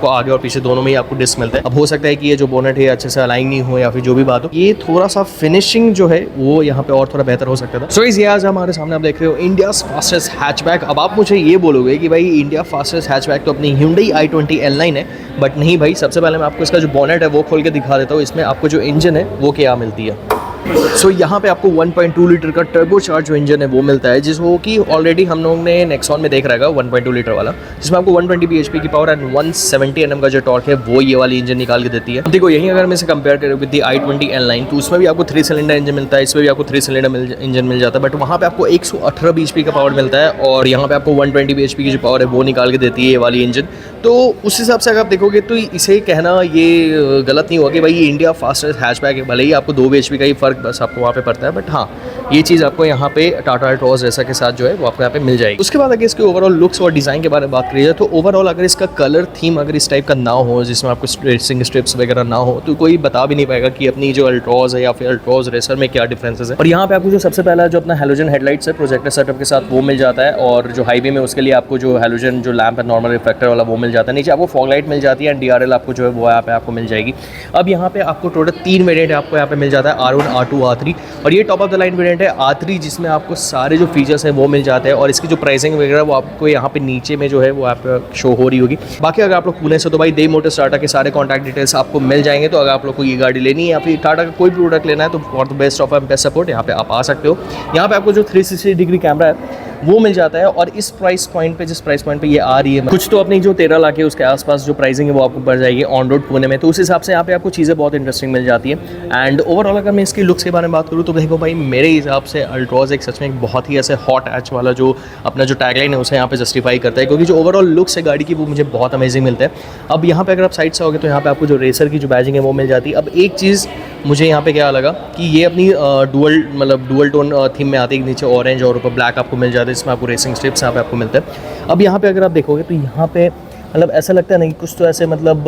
को आगे और पीछे दोनों में ही आपको डिस्क मिलता है। अब हो सकता है कि ये जो बोनेट है अच्छे से अलाइन नहीं हो या फिर जो भी बात हो, ये थोड़ा सा फिनिशिंग जो है वो यहाँ पे और थोड़ा बेहतर हो सकता था। सो ये आज हमारे सामने आप देख रहे हो इंडिया फास्टेस्ट हैचबैक। अब आप मुझे ये बोलोगे कि भाई इंडिया फास्टेस्ट हैचबैक तो अपनी Hyundai i20 L9 है, बट नहीं भाई। सबसे पहले मैं आपको इसका जो बोनेट है वो खोल के दिखा देता हूँ। इसमें आपको जो इंजन है वो क्या मिलती है। यहाँ पे आपको 1.2 लीटर का टर्बोचार्ज जो इंजन है वो मिलता है, जिसको कि ऑलरेडी हम लोगों ने नेक्सॉन में देख रहा है 1.2 लीटर वाला, जिसमें आपको 120 bhp की पावर एंड 170 Nm का जो टॉर्क है वो ये वाली इंजन निकाल के देती है। देखो यही अगर मैं इसे कंपेयर करूँ विद दी i20 L9 तो उसमें भी आपको 3 सिलेंडर इंजन मिलता है, इसमें भी आपको 3 सिलेंडर इंजन मिल जाता है, बट वहाँ पे आपको 118 bhp का पावर मिलता है और यहाँ पे आपको 120 bhp की जो पावर है वो निकाल के देती है ये वाली इंजन। तो उस हिसाब से अगर आप देखोगे तो इसे कहना ये गलत नहीं होगा कि भाई इंडिया फास्टेस्ट हैचबैक है। भले ही आपको 2 bhp का ही फर्क बस आपको वहाँ पे पड़ता है, बट हाँ ये चीज़ आपको यहाँ पे टाटा अल्ट्रॉज रेसर के साथ जो है वो आपको यहाँ पे मिल जाएगी। उसके बाद अगर इसके ओवरऑल लुक्स और डिज़ाइन के बारे में बात करी जाए तो ओवरऑल अगर इसका कलर थीम अगर इस टाइप का ना हो, जिसमें आपको रेसिंग स्ट्रिप्स वगैरह ना हो, तो कोई बता भी नहीं पाएगा कि अपनी जो अल्ट्रॉज है या फिर अल्ट्रॉज रेसर में क्या डिफरेंसेस है। और यहाँ पे आपको जो सबसे पहला जो अपना हेलोजन हेडलाइट्स है प्रोजेक्टर सेटअप के साथ वो मिल जाता है, और जो हाईवे में उसके लिए आपको जो हेलोजन जो लैंप है नॉर्मल रिफ्लेक्टर वाला वो मिल जाता है। नीचे आपको फॉग लाइट मिल जाती है एंड DRL आपको जो है वो यहाँ पे आपको मिल जाएगी। अब यहाँ पे आपको टोटल 3 वेरिएंट आपको यहाँ पे मिल जाता है, R1, R2, R3, और ये top of the line variant है R3, जिसमें आपको सारे जो फीचर्स हैं वो मिल जाते हैं और इसकी जो प्राइसिंग वगैरह वो आपको यहाँ पे नीचे में जो है वो आप शो हो रही होगी। बाकी अगर आप लोग पुणे से तो भाई दे मोटर्स टाटा के सारे कॉन्टैक्ट डिटेल्स आपको मिल जाएंगे। तो अगर आप लोग को ये गाड़ी लेनी है या फिर टाटा का कोई भी प्रोडक्ट लेना है तो for the best of best support यहाँ पे आप आ सकते हो। यहाँ पे आपको जो 360 डिग्री कैमरा है वो मिल जाता है, और इस प्राइस पॉइंट पे जिस प्राइस पॉइंट पे ये आ रही है, कुछ तो अपनी जो 13 लाख है उसके आसपास जो प्राइसिंग है वो आपको बढ़ जाएगी ऑन रोड पुणे में। तो उस हिसाब से यहाँ पे आपको चीज़ें बहुत इंटरेस्टिंग मिल जाती है। एंड ओवरऑल अगर मैं इसकी लुक्स के बारे में बात करूँ तो देखो भाई मेरे हिसाब से अल्ट्रॉज एक सच में एक बहुत ही ऐसे हॉट एच वाला जो अपना जो टैगलाइन है उसे यहाँ पे जस्टिफाई करता है, क्योंकि जो ओवरऑल लुक्स है गाड़ी की वो मुझे बहुत अमेजिंग मिलता है। अब यहाँ पे अगर आप साइड से आओगे तो यहाँ पे आपको जो रेसर की जो बैजिंग है वो मिल जाती है। अब एक चीज़ मुझे यहाँ पे क्या लगा कि ये अपनी डुअल टोन थीम में आती है, नीचे ऑरेंज और ऊपर ब्लैक आपको मिल जाता है, इसमें आपको रेसिंग स्ट्रिप्स यहाँ पे आपको मिलता है। अब यहाँ पे अगर आप देखोगे तो यहाँ पे मतलब ऐसा लगता है नहीं कुछ तो ऐसे मतलब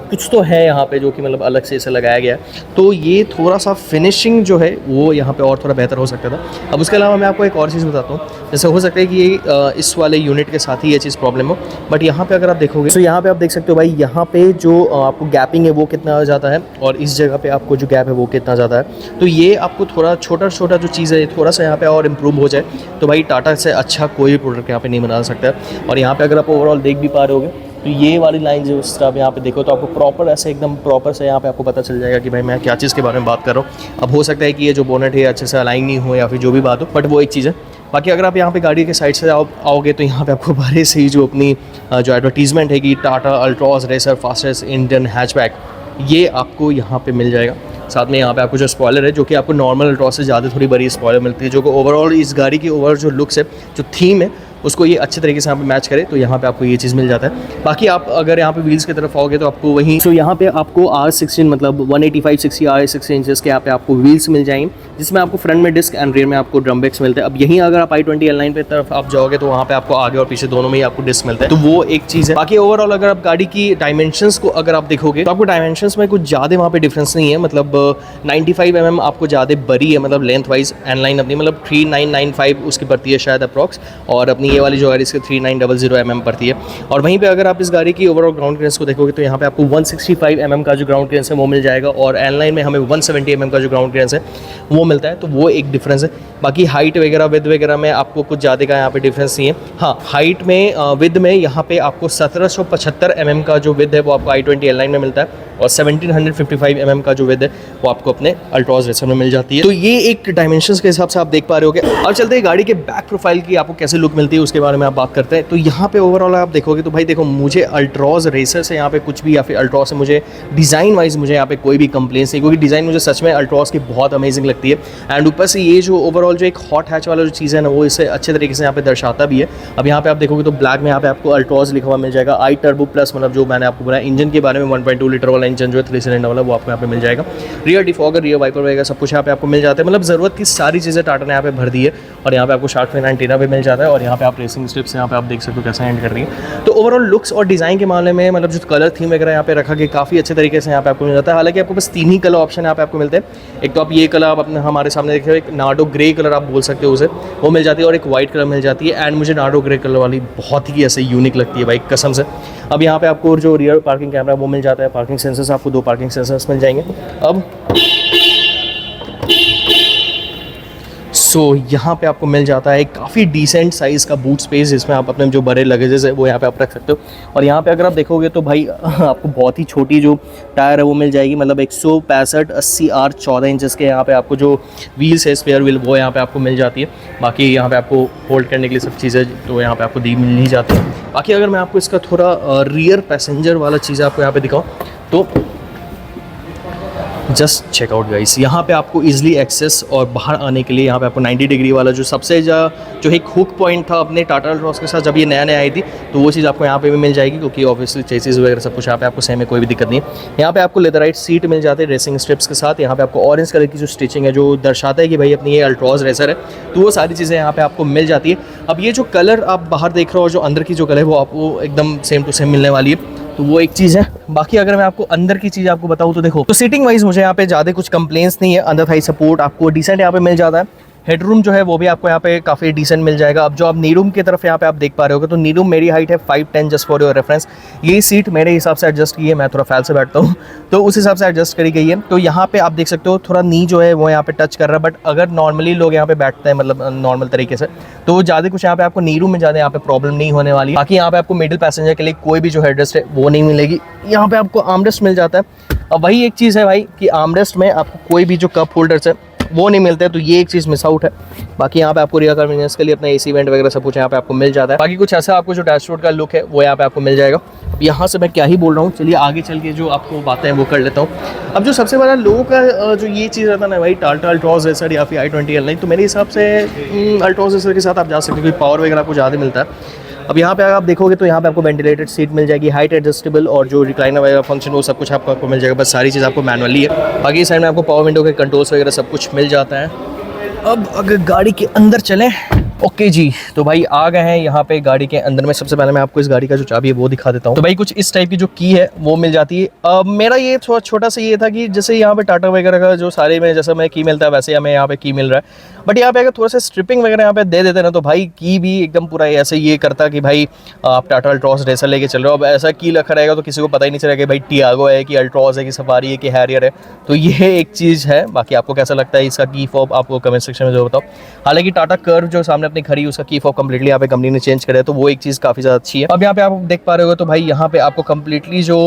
कुछ तो है यहाँ पे जो कि मतलब अलग से इसे लगाया गया है, तो ये थोड़ा सा फिनिशिंग जो है वो यहाँ पे और थोड़ा बेहतर हो सकता था। अब उसके अलावा मैं आपको एक और चीज़ बताता हूँ, जैसे हो सकता है कि ये इस वाले यूनिट के साथ ही ये चीज़ प्रॉब्लम हो, बट यहाँ पे अगर आप देखोगे तो यहाँ पे आप देख सकते हो भाई यहाँ पे जो आपको गैपिंग है वो कितना ज़्यादा है और इस जगह पे आपको जो गैप है वो कितना ज़्यादा है। तो ये आपको थोड़ा छोटा छोटा जो चीज़ है थोड़ा सा यहाँ पे और इम्प्रूव हो जाए तो भाई टाटा से अच्छा कोई प्रोडक्ट यहाँ पे नहीं बना सकता है। और यहाँ पे अगर आप ओवरऑल देख भी पा रहे होगे तो ये वाली लाइन जो इस तरह यहाँ पे देखो तो आपको प्रॉपर ऐसे एकदम प्रॉपर से यहाँ पे आपको पता चल जाएगा कि भाई मैं क्या चीज़ के बारे में बात कर रहा हूँ। अब हो सकता है कि ये जो बोनेट है अच्छे से अलाइन नहीं हो या फिर जो भी बात हो, बट वो एक चीज़ है। बाकी अगर आप यहाँ पे गाड़ी के साइड से आओगे तो यहाँ पे आपको बड़े से ही जो अपनी जो एडवर्टीजमेंट है कि Tata Altroz racer fastest Indian hatchback, ये आपको यहाँ पे मिल जाएगा। साथ में यहाँ पे आपको जो स्पॉइलर है जो कि आपको नॉर्मल अल्ट्रॉज से ज़्यादा थोड़ी बड़ी स्पॉइलर मिलती है, जो कि ओवरऑल इस गाड़ी की ओवरऑल जो लुक्स है जो थीम है उसको ये अच्छे तरीके से यहाँ पे मैच करे, तो यहाँ पे आपको ये चीज़ मिल जाता है। बाकी आप अगर यहाँ पे व्हील्स की तरफ आओगे तो आपको वहीं यहाँ पे आपको R16 मतलब 185/60 R16 इंचेस के यहाँ पे आपको व्हील्स मिल जाएंगे, जिसमें आपको फ्रंट में डिस्क एंड रेयर में आपको ड्रम ब्रेक्स मिलते हैं। अब यहीं अगर आप i20 L9 पे तरफ आप जाओगे तो वहाँ पे आपको आगे और पीछे दोनों में ही आपको डिस्क मिलता है, तो वो एक चीज़ है। बाकी ओवरऑल अगर आप गाड़ी की डायमेंशंस को अगर आप देखोगे तो आपको डायमेंशंस में कुछ ज़्यादा वहाँ पे डिफरेंस नहीं है। मतलब 95 mm आपको ज़्यादा बड़ी है, मतलब लेंथ वाइज N9 अपनी मतलब 3995 उसकी पड़ती है शायद अप्रॉक्स, और अपनी ये वाली जो गाड़ी इसके 3900 mm पड़ती है। और वहीं पे अगर आप इस गाड़ी की ओवरऑल ग्राउंड क्लियरेंस को देखोगे तो यहाँ पे आपको 165 mm का जो ग्राउंड क्लियरेंस है वो मिल जाएगा, और N9 में हमें 170 mm का जो ग्राउंड क्लियरेंस है वो मिलता है, तो वो एक डिफरेंस है। बाकी हाइट वगैरह विद वगैरह में आपको कुछ ज़्यादा का यहाँ पे डिफरेंस नहीं है। हाँ, हाइट में विद में यहाँ पे आपको 1775 mm का जो विद है वो आपको i20 L9 में मिलता है, और 1755 mm का जो विद है वो आपको अपने अल्ट्रॉज रेसर में मिल जाती है। तो ये एक डायमेंशंस के हिसाब से आप देख पा रहे होगे। अब चलते हैं गाड़ी के बैक प्रोफाइल की आपको कैसे लुक मिलती है उसके बारे में आप बात करते हैं। तो यहाँ पे ओवरऑल आप देखोगे तो भाई देखो मुझे अल्ट्रॉज रेसर से यहाँ पे कुछ भी या फिर अल्ट्रॉज से मुझे डिज़ाइन वाइज मुझे यहाँ पे कोई भी कंप्लेंट्स नहीं, क्योंकि डिज़ाइन मुझे सच में अल्ट्रॉज की बहुत अमेजिंग लगती है। एंड ऊपर से ये जो ओवरऑल जो एक हॉट हैच वाला जो चीज़ है ना वो इसे अच्छे तरीके से यहाँ पे दर्शाता भी है। अब यहाँ पे आप देखोगे तो ब्लैक में यहाँ पे आपको अल्ट्रॉज लिखा हुआ मिल जाएगा, आई टर्बो प्लस, मतलब जो मैंने आपको बोला इंजन के बारे में 1.2 लीटर वाला इंजन जो है 3 सिलेंडर वाला वो आपको यहाँ पे मिल जाएगा। रियर डिफॉगर, रियर वाइपर वगैरह सब कुछ यहाँ पे आपको मिल जाता है, मतलब ज़रूरत की सारी चीज़ें टाटा ने यहाँ पे भर दी है। और यहाँ पे आपको शार्क फिन एंटीना भी मिल जाता है, और यहाँ पे आप रेसिंग स्ट्रिप्स यहाँ पे आप देख सकते हो कैसे एंड कर रही है। तो ओवरऑल लुक्स और डिज़ाइन के मामले में मतलब जो कलर थीम वगैरह यहाँ पे रखा गया काफ़ी अच्छे तरीके से यहाँ पे आपको मिल जाता है। हालांकि आपको बस 3 ही कलर ऑप्शन यहाँ पे आपको मिलते हैं। एक तो आप ये कलर आप अपने हमारे सामने देखे हो, एक नार्डो ग्रे कलर आप बोल सकते हो उसे, वो मिल जाती है, और एक वाइट कलर मिल जाती है। एंड मुझे नार्डो ग्रे कलर वाली बहुत ही ऐसे यूनिक लगती है भाई कसम से। अब यहाँ पे आपको जो रियर पार्किंग कैमरा वो मिल जाता है, पार्किंग सेंसर्स आपको 2 पार्किंग सेंसर्स मिल जाएंगे। अब यहाँ पे आपको मिल जाता है काफ़ी डिसेंट साइज़ का बूट स्पेस, जिसमें आप अपने जो बड़े लगेजेस है वो यहाँ पे आप रख सकते हो। और यहाँ पे अगर आप देखोगे तो भाई आपको बहुत ही छोटी जो टायर है वो मिल जाएगी, मतलब 165 80 R 14 इंचेस के यहाँ पे आपको जो व्हील्स है स्पेयर व्हील वो यहाँ पे आपको मिल जाती है। बाकी यहाँ पे आपको होल्ड करने के लिए सब चीज़ें तो यहाँ पे आपको दी मिल नहीं जाती है। बाकी अगर मैं आपको इसका थोड़ा रियर पैसेंजर वाला चीज़ आपको यहाँ पे दिखाऊँ तो जस्ट चेकआउट गाइस, यहाँ पे आपको इजीली एक्सेस और बाहर आने के लिए यहाँ पे आपको 90 डिग्री वाला जो सबसे जो एक हुक पॉइंट था अपने टाटा अल्ट्रॉस के साथ जब ये नया आई थी, तो वो चीज़ आपको यहाँ पे भी मिल जाएगी, क्योंकि ऑब्वियसली चेसिस वगैरह सब कुछ यहाँ पे आपको सेम है, कोई भी दिक्कत नहीं है। यहाँ पे आपको लेदराइट सीट मिल जाते हैं रेसिंग स्ट्रिप्स के साथ। यहाँ पे आपको ऑरेंज कलर की जो स्टिचिंग है जो दर्शाता है कि भाई अपनी ये अल्ट्रॉस रेसर है, तो वो सारी चीज़ें यहाँ पे आपको मिल जाती है। अब ये जो कलर आप बाहर देख रहे हो, जो अंदर की जो कलर है वो आपको एकदम सेम टू सेम मिलने वाली है, तो वो एक चीज़ है। बाकी अगर मैं आपको अंदर की चीज़ आपको बताऊँ तो देखो, तो सीटिंग वाइज मुझे यहाँ पे ज़्यादा कुछ कंप्लेंट्स नहीं है। अंदर थाई सपोर्ट आपको डिसेंट यहाँ पे मिल जाता है। हेडरूम जो है वो भी आपको यहाँ पे काफ़ी डिसेंट मिल जाएगा। अब जो आप नी रूम की तरफ यहाँ पे आप देख पा रहे होगे, तो नी रूम मेरी हाइट है 5'10", जस्ट फॉर योर रेफरेंस। ये सीट मेरे हिसाब से एडजस्ट की है, मैं थोड़ा फैल से बैठता हूँ तो उस हिसाब से एडजस्ट करी गई है। तो यहाँ पे आप देख सकते हो थोड़ा नी जो है वो यहाँ पे टच कर रहा है, बट अगर नॉर्मली लोग यहाँ पे बैठते हैं मतलब नॉर्मल तरीके से, तो ज़्यादा कुछ यहाँ पे आपको नी रूम में ज़्यादा यहाँ पे प्रॉब्लम नहीं होने वाली है। बाकी यहाँ पे आपको मिडिल पैसेंजर के लिए कोई भी जो हेडरेस्ट है वो नहीं मिलेगी। यहाँ पे आपको आर्मरेस्ट मिल जाता है। अब वही एक चीज़ है भाई कि आर्मरेस्ट में आपको कोई भी जो कप होल्डर्स है वो नहीं मिलते, तो ये एक चीज़ मिस आउट है। बाकी यहाँ पे आपको रियर कन्वीनियंस के लिए अपना एसी वेंट वगैरह सब कुछ यहाँ पे आपको मिल जाता है। बाकी कुछ ऐसा आपको जो डैशबोर्ड का लुक है वो यहाँ पे आपको मिल जाएगा। यहाँ से मैं क्या ही बोल रहा हूँ, चलिए आगे चल के जो आपको बातें हैं वो कर लेता हूँ। अब जो सबसे बड़ा लोगों का जो ये चीज़ रहता है ना भाई, टाटा अल्ट्रॉस रेसर या फिर i20 L9, तो मेरे हिसाब से अल्ट्रॉस रेसर के साथ आप जा सकते हो, क्योंकि पावर वगैरह आपको ज़्यादा मिलता है। अब यहाँ पे अगर आप देखोगे तो यहाँ पे आपको वेंटिलेटेड सीट मिल जाएगी, हाइट एडजस्टेबल, और जो रिक्लाइनर वगैरह फंक्शन वो सब कुछ आपको मिल जाएगा। बस सारी चीज़ आपको मैनुअली है। बाकी इस साइड में आपको पावर विंडो के कंट्रोल्स वगैरह सब कुछ मिल जाता है। अब अगर गाड़ी के अंदर चलें, ओके जी, तो भाई आ गए हैं यहाँ पे गाड़ी के अंदर में। सबसे पहले मैं आपको इस गाड़ी का जो चाबी है वो दिखा देता हूँ। तो भाई कुछ इस टाइप की जो की है वो मिल जाती है। मेरा ये छोटा सा ये था कि जैसे यहाँ पे टाटा वगैरह का जो सारे में जैसा मैं की मिलता है वैसे हमें यहाँ पे की मिल रहा है, बट यहाँ पे अगर थोड़ा सा स्ट्रिपिंग वगैरह यहाँ पे दे देते ना, तो भाई की भी एकदम पूरा ऐसे ये करता कि भाई आप टाटा अल्ट्रॉस रेसर लेके चल रहे हो। अब ऐसा की लिखा रहेगा तो किसी को पता ही नहीं चलेगा कि भाई टियागो है कि अल्ट्रॉस है कि सफारी है कि हैरियर है, तो ये एक चीज़ है। बाकी आपको कैसा लगता है इसका की फॉब आपको कमेंट सेक्शन में जो बताओ। हालांकि टाटा कर्व जो सामने अपनी खड़ी उसका की फॉब कंप्लीटली यहाँ पे कंपनी ने चेंज करा है, तो वो एक चीज़ काफ़ी ज़्यादा अच्छी है। अब यहाँ पे आप देख पा रहे हो तो भाई यहाँ पे आपको कंप्लीटली जो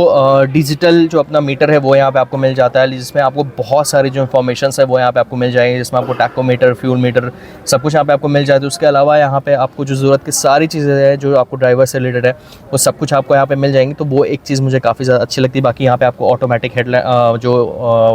डिजिटल जो अपना मीटर है वो यहाँ पे आपको मिल जाता है, जिसमें आपको बहुत सारी जो इन्फॉर्मेशन है वो यहाँ पे आपको मिल जाएंगे, जिसमें आपको टैकोमीटर, फ्यूल मीटर सब कुछ यहाँ पे आपको मिल जाता है। उसके अलावा यहाँ पे आपको जो ज़रूरत की सारी चीज़ें हैं जो आपको ड्राइवर से रिलेटेड है वो सब कुछ आपको यहाँ पे मिल जाएंगी, तो वो एक चीज़ मुझे काफ़ी ज़्यादा अच्छी लगती है। बाकी यहाँ पे आपको ऑटोमेटिक हेडलाइट जो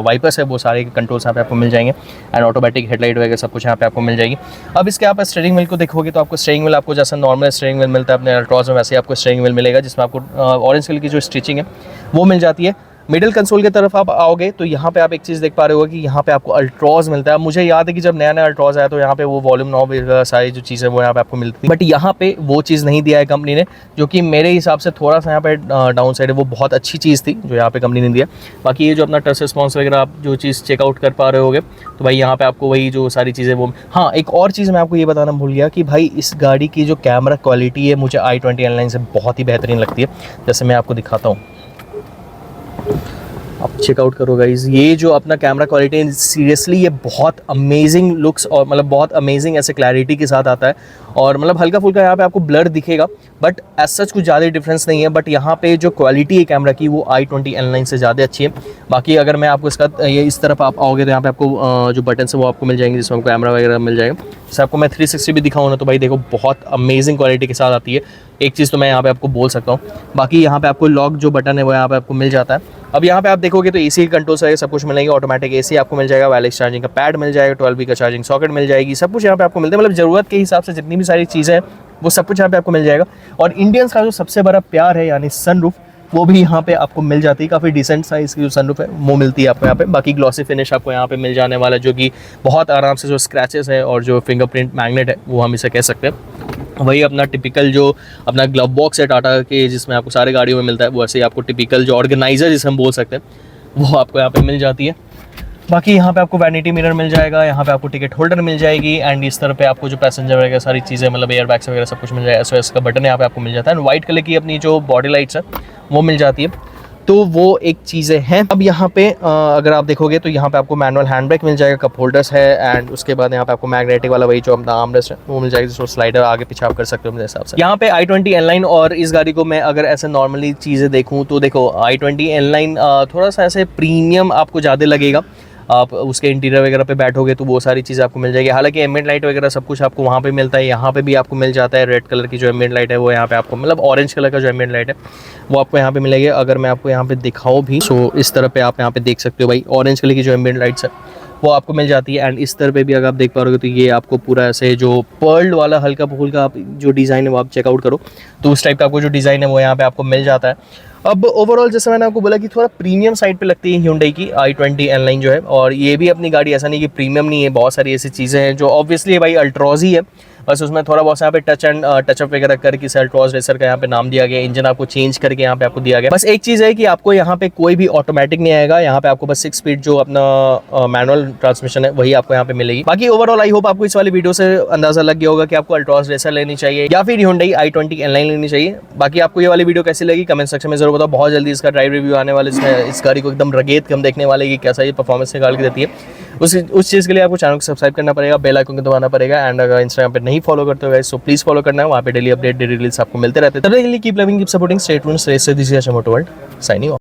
वाइपर्स है वो सारे कंट्रोल्स यहाँ पे आपको मिल जाएंगे, एंड ऑटोमेटिक हेडलाइट वगैरह सब कुछ यहाँ पे आपको मिल जाएगी। अब इसके आप स्टीयरिंग व्हील को देखोगे तो आपको स्टीयरिंग व्हील आपको जैसा नॉर्मल स्टीयरिंग व्हील मिलता है अपने अल्ट्रॉस में, वैसे ही आपको स्टीयरिंग व्हील मिलेगा, जिसमें आपको ऑरेंज कलर की जो स्टिचिंग है वो मिल जाती है। मिडिल कंसोल की तरफ आप आओगे तो यहाँ पे आप एक चीज़ देख पा रहे हो कि यहाँ पे आपको अल्ट्रॉस मिलता है। मुझे याद है कि जब नया नया अल्ट्रॉस आया तो यहाँ पे वो वॉल्यूम नॉब सारी जो चीज़ें वो यहाँ पे आपको मिलती थी, बट यहाँ पे वो चीज़ नहीं दिया है कंपनी ने, जो कि मेरे हिसाब से थोड़ा सा यहाँ पे डाउन साइड है। वो बहुत अच्छी चीज़ थी जो यहाँ पे कंपनी ने दिया। बाकी ये जो अपना टच रिस्पॉन्स वगैरह आप जो चीज़ चेकआउट कर पा रहे होगे, तो भाई यहाँ पे आपको वही जो सारी चीज़ें वो। हाँ, एक और चीज़ मैं आपको ये बताना भूल गया कि भाई इस गाड़ी की जो कैमरा क्वालिटी है मुझे i20 L9 से बहुत ही बेहतरीन लगती है। जैसे मैं आपको दिखाता हूँ, आप चेकआउट करो गाइज, ये जो अपना कैमरा क्वालिटी है सीरियसली ये बहुत अमेजिंग लुक्स और मतलब बहुत अमेजिंग ऐसे क्लैरिटी के साथ आता है। और मतलब हल्का फुल्का यहाँ पे आपको ब्लर दिखेगा, बट एज सच कुछ ज़्यादा डिफरेंस नहीं है। बट यहाँ पे जो क्वालिटी है कैमरा की वो i20 L9 से ज़्यादा अच्छी है। बाकी अगर मैं आपको इसका ये इस तरफ आप आओगे तो यहाँ पे आपको जो बटन है वो आपको मिल जाएंगे, जिसमें आपको कैमरा वगैरह मिल जाएगा। जैसे आपको मैं 360 भी दिखाऊँ ना, तो भाई देखो बहुत अमेजिंग क्वालिटी के साथ आती है। एक चीज़ तो मैं यहाँ पे आपको बोल सकता हूँ। बाकी यहाँ पे आपको लॉक जो बटन है वो यहाँ पे आपको मिल जाता है। अब यहाँ पे आप देखोगे तो एसी के कंट्रोल से सब कुछ मिलेंगे, ऑटोमेटिक एसी आपको मिल जाएगा, वायरलेस चार्जिंग का पैड मिल जाएगा, 12V का चार्जिंग सॉकेट मिल जाएगी, सब कुछ यहाँ पे आपको मिलता है। मतलब ज़रूरत के हिसाब से जितनी भी सारी चीज़ें हैं वो सब कुछ यहाँ पे आपको मिल जाएगा। और इंडियंस का जो सबसे बड़ा प्यार है यानी सनरूफ, वो भी यहाँ पे आपको मिल जाती है। काफ़ी डिसेंट साइज़ की जो सनरूफ है वो मिलती है आपको यहाँ पे। बाकी ग्लॉसी फिनिश आपको यहाँ पे मिल जाने वाला, जो कि बहुत आराम से जो स्क्रैचेस है और जो फिंगरप्रिंट मैग्नेट है वो हम इसे कह सकते हैं वही अपना टिपिकल जो अपना ग्लव बॉक्स है टाटा के, जिसमें आपको सारे गाड़ियों में मिलता है, वैसे ही आपको टिपिकल जो ऑर्गेनाइजर जिसे हम बोल सकते हैं वो आपको यहाँ पे मिल जाती है। बाकी यहाँ पे आपको वैनिटी मिरर मिल जाएगा, यहाँ पे आपको टिकट होल्डर मिल जाएगी, एंड इस तरह पे आपको जो पैसेंजर वगैरह सारी चीज़ें मतलब एयर बैग्स वगैरह सब कुछ मिल जाएगा। SOS का बटन यहाँ पे आपको मिल जाता है, एंड वाइट कलर की अपनी जो बॉडी लाइट्स है वो मिल जाती है। तो वो एक चीज़ें हैं। अब यहाँ पे अगर आप देखोगे तो यहाँ पे आपको मैनुअल हैंड ब्रेक मिल जाएगा, कप होल्डर्स है, एंड उसके बाद यहाँ पे आपको मैग्नेटिक वाला वही जो अपना आर्मरेस्ट है वो मिल जाएगा, जिसको स्लाइडर आगे पीछे आप कर सकते हो मेरे हिसाब से। यहाँ पे i20 N-Line, और इस गाड़ी को मैं अगर ऐसे नॉर्मली चीज़ें देखूँ तो देखो i20 N-Line थोड़ा सा ऐसे प्रीमियम आपको ज़्यादा लगेगा। आप उसके इंटीरियर वगैरह पे बैठोगे तो वो सारी चीज़ें आपको मिल जाएगी। हालांकि एम्बिएंट लाइट वगैरह सब कुछ आपको वहाँ पे मिलता है, यहाँ पे भी आपको मिल जाता है। रेड कलर की जो एम्बिएंट लाइट है वो यहाँ पे आपको मतलब ऑरेंज कलर का जो एम्बिएंट लाइट है वो आपको यहाँ पे मिलेगी। अगर मैं आपको यहाँ पे दिखाऊँ भी सो इस तरह पे आप यहाँ पे देख सकते हो भाई, ऑरेंज कलर की जो एम्बिएंट लाइट्स है वो आपको मिल जाती है। एंड इस तरह पे भी अगर आप देख पा रहे हो तो ये आपको पूरा ऐसे जो पर्ल वाला हल्का फुल्का आप जो डिज़ाइन है वो आप चेकआउट करो तो उस टाइप का आपको जो डिज़ाइन है वो यहाँ पे आपको मिल जाता है। अब ओवरऑल जैसे मैंने आपको बोला कि थोड़ा प्रीमियम साइड पे लगती है Hyundai की i20 N-Line जो है, और ये भी अपनी गाड़ी ऐसा नहीं कि प्रीमियम नहीं है, बहुत सारी ऐसी चीज़ें हैं जो ऑब्वियसली भाई अल्ट्रॉज ही है, बस उसमें थोड़ा बहुत यहाँ पे टचअप वगैरह करके अल्ट्रॉज रेसर का यहाँ पे नाम दिया गया, इंजन आपको चेंज करके यहाँ पे आपको दिया गया। बस एक चीज़ है कि आपको यहाँ पे कोई भी ऑटोमेटिक नहीं आएगा, यहाँ पे आपको बस 6 स्पीड जो अपना मैनुअल ट्रांसमिशन है वही आपको यहाँ पे मिलेगी। बाकी ओवरऑल आई होप आपको इस वाली वीडियो से अंदाजा लग गया होगा कि आपको अल्ट्रॉज रेसर लेनी चाहिए या फिर Hyundai i20 N-Line लेनी चाहिए। बाकी आपको ये वाली वीडियो कैसी लगी कमेंट सेक्शन में जरूर बताओ। बहुत जल्दी इसका ड्राइव रिव्यू आने वाले, इस गाड़ी को एकदम रगेद हम देखने वाले कि कैसा ये परफॉर्मेंस निकाल के देती है। उस चीज़ के लिए आपको चैनल को सब्सक्राइब करना पड़ेगा, बेल आइकन को दबाना पड़ेगा, एंड अगर इंस्टाग्राम पे नहीं फॉलो करते हो सो प्लीज फॉलो करना है, वहाँ पे डेली अपडेट डेली रील्स आपको मिलते रहते हैं। तब तक के लिए keep loving, keep supporting, stay tuned, stay safe, this is Moto World signing of.